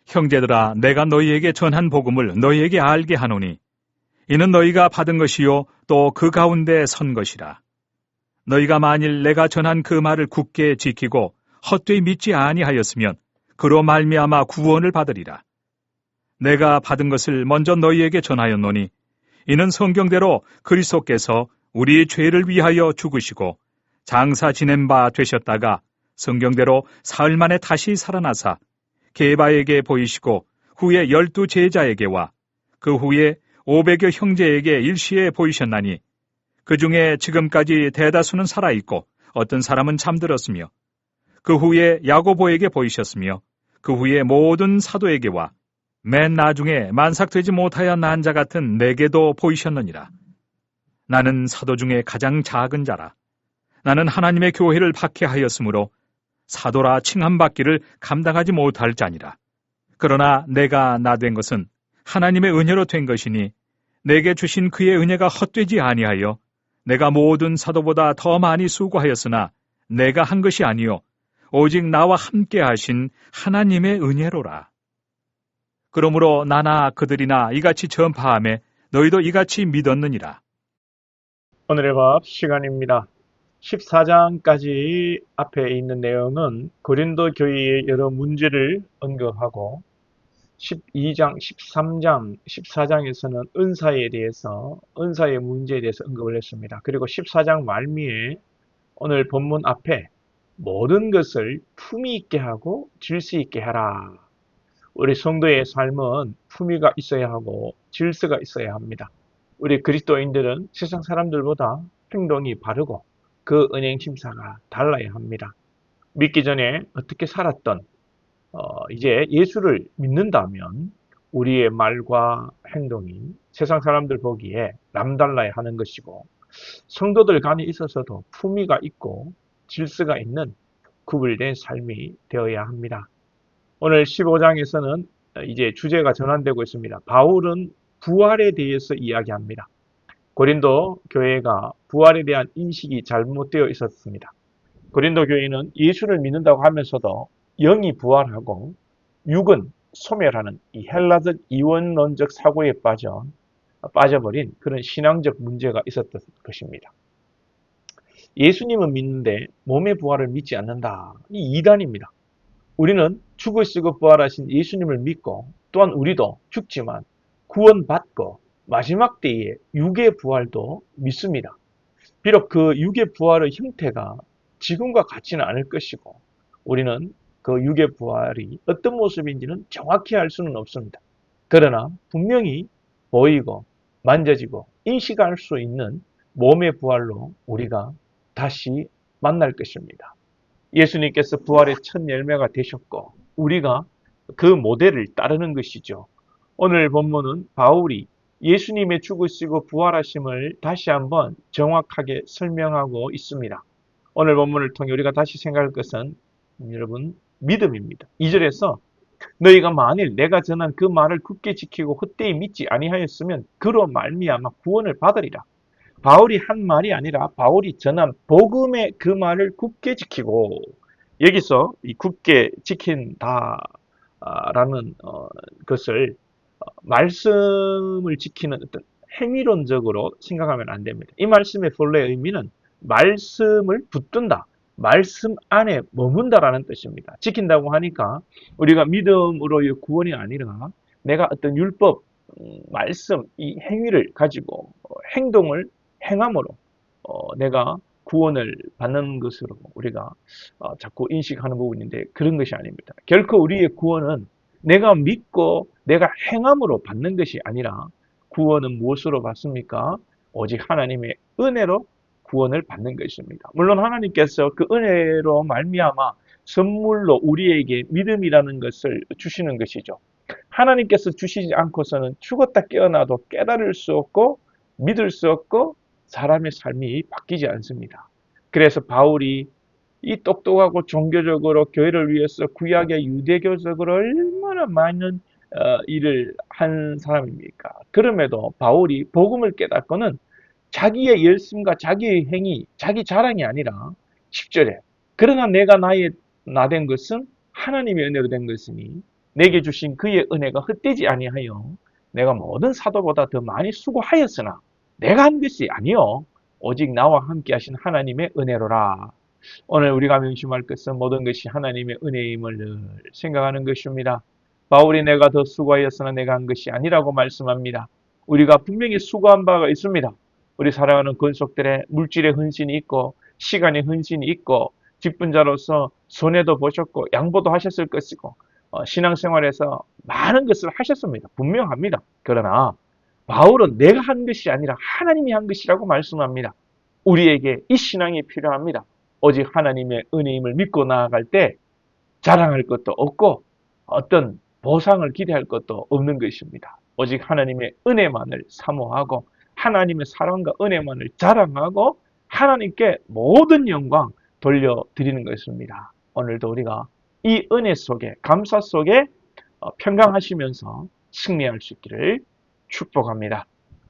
형제들아, 내가 너희에게 전한 복음을 너희에게 알게 하노니 이는 너희가 받은 것이요 또 그 가운데 선 것이라. 너희가 만일 내가 전한 그 말을 굳게 지키고 헛되이 믿지 아니하였으면 그로 말미암아 구원을 받으리라. 내가 받은 것을 먼저 너희에게 전하였노니 이는 성경대로 그리스도께서 우리 죄를 위하여 죽으시고 장사 지낸 바 되셨다가 성경대로 사흘 만에 다시 살아나사 게바에게 보이시고 후에 12 제자에게와 그 후에 500여 형제에게 일시에 보이셨나니 그 중에 지금까지 대다수는 살아있고 어떤 사람은 잠들었으며 그 후에 야고보에게 보이셨으며 그 후에 모든 사도에게와 맨 나중에 만삭되지 못하여 난 자 같은 내게도 보이셨느니라. 나는 사도 중에 가장 작은 자라. 나는 하나님의 교회를 박해하였으므로 사도라 칭함받기를 감당하지 못할 자니라. 그러나 내가 나 된 것은 하나님의 은혜로 된 것이니 내게 주신 그의 은혜가 헛되지 아니하여 내가 모든 사도보다 더 많이 수고하였으나 내가 한 것이 아니요 오직 나와 함께 하신 하나님의 은혜로라. 그러므로 나나 그들이나 이같이 전파하매 너희도 이같이 믿었느니라. 오늘의 밥 시간입니다. 14장까지 앞에 있는 내용은 고린도 교회의 여러 문제를 언급하고 12장, 13장, 14장에서는 은사에 대해서, 은사의 문제에 대해서 언급을 했습니다. 그리고 14장 말미에 오늘 본문 앞에 모든 것을 품위 있게 하고 질서 있게 해라. 우리 성도의 삶은 품위가 있어야 하고 질서가 있어야 합니다. 우리 그리스도인들은 세상 사람들보다 행동이 바르고 그 은행 심사가 달라야 합니다. 믿기 전에 어떻게 살았던 이제 예수를 믿는다면 우리의 말과 행동이 세상 사람들 보기에 남달라야 하는 것이고 성도들 간에 있어서도 품위가 있고 질서가 있는 구별된 삶이 되어야 합니다. 오늘 15장에서는 이제 주제가 전환되고 있습니다. 바울은 부활에 대해서 이야기합니다. 고린도 교회가 부활에 대한 인식이 잘못되어 있었습니다. 고린도 교회는 예수를 믿는다고 하면서도 영이 부활하고 육은 소멸하는 이 헬라적 이원론적 사고에 빠져버린 그런 신앙적 문제가 있었던 것입니다. 예수님은 믿는데 몸의 부활을 믿지 않는다. 이 이단입니다. 우리는 죽으시고 부활하신 예수님을 믿고 또한 우리도 죽지만 구원받고 마지막 때에 육의 부활도 믿습니다. 비록 그 육의 부활의 형태가 지금과 같지는 않을 것이고 우리는 그 육의 부활이 어떤 모습인지는 정확히 알 수는 없습니다. 그러나 분명히 보이고 만져지고 인식할 수 있는 몸의 부활로 우리가 다시 만날 것입니다. 예수님께서 부활의 첫 열매가 되셨고 우리가 그 모델을 따르는 것이죠. 오늘 본문은 바울이 예수님의 죽으시고 부활하심을 다시 한번 정확하게 설명하고 있습니다. 오늘 본문을 통해 우리가 다시 생각할 것은 여러분 믿음입니다. 2절에서 너희가 만일 내가 전한 그 말을 굳게 지키고 헛되이 믿지 아니하였으면 그로 말미암아 구원을 받으리라. 바울이 한 말이 아니라 바울이 전한 복음의 그 말을 굳게 지키고 여기서 이 굳게 지킨다라는 것을 말씀을 지키는 어떤 행위론적으로 생각하면 안 됩니다. 이 말씀의 본래의 의미는 말씀을 붙든다. 말씀 안에 머문다라는 뜻입니다. 지킨다고 하니까 우리가 믿음으로의 구원이 아니라 내가 어떤 율법, 말씀, 이 행위를 가지고 행동을 행함으로 내가 구원을 받는 것으로 우리가 자꾸 인식하는 부분인데 그런 것이 아닙니다. 결코 우리의 구원은 내가 믿고 내가 행함으로 받는 것이 아니라 구원은 무엇으로 받습니까? 오직 하나님의 은혜로 구원을 받는 것입니다. 물론 하나님께서 그 은혜로 말미암아 선물로 우리에게 믿음이라는 것을 주시는 것이죠. 하나님께서 주시지 않고서는 죽었다 깨어나도 깨달을 수 없고 믿을 수 없고 사람의 삶이 바뀌지 않습니다. 그래서 바울이 이 똑똑하고 종교적으로 교회를 위해서 구약의 유대교적으로 얼마나 많은 일을 한 사람입니까? 그럼에도 바울이 복음을 깨닫고는 자기의 열심과 자기의 행위, 자기 자랑이 아니라 10절에 그러나 내가 나 된 것은 하나님의 은혜로 된 것이니 내게 주신 그의 은혜가 헛되지 아니하여 내가 모든 사도보다 더 많이 수고하였으나 내가 한 것이 아니요 오직 나와 함께 하신 하나님의 은혜로라. 오늘 우리가 명심할 것은 모든 것이 하나님의 은혜임을 늘 생각하는 것입니다. 바울이 내가 더 수고하였으나 내가 한 것이 아니라고 말씀합니다. 우리가 분명히 수고한 바가 있습니다. 우리 살아가는 권속들의 물질의 헌신이 있고 시간의 헌신이 있고 직분자로서 손해도 보셨고 양보도 하셨을 것이고 신앙생활에서 많은 것을 하셨습니다. 분명합니다. 그러나 바울은 내가 한 것이 아니라 하나님이 한 것이라고 말씀합니다. 우리에게 이 신앙이 필요합니다. 오직 하나님의 은혜임을 믿고 나아갈 때 자랑할 것도 없고 어떤 보상을 기대할 것도 없는 것입니다. 오직 하나님의 은혜만을 사모하고 하나님의 사랑과 은혜만을 자랑하고 하나님께 모든 영광 돌려드리는 것입니다. 오늘도 우리가 이 은혜 속에 감사 속에 평강하시면서 승리할 수 있기를 축복합니다.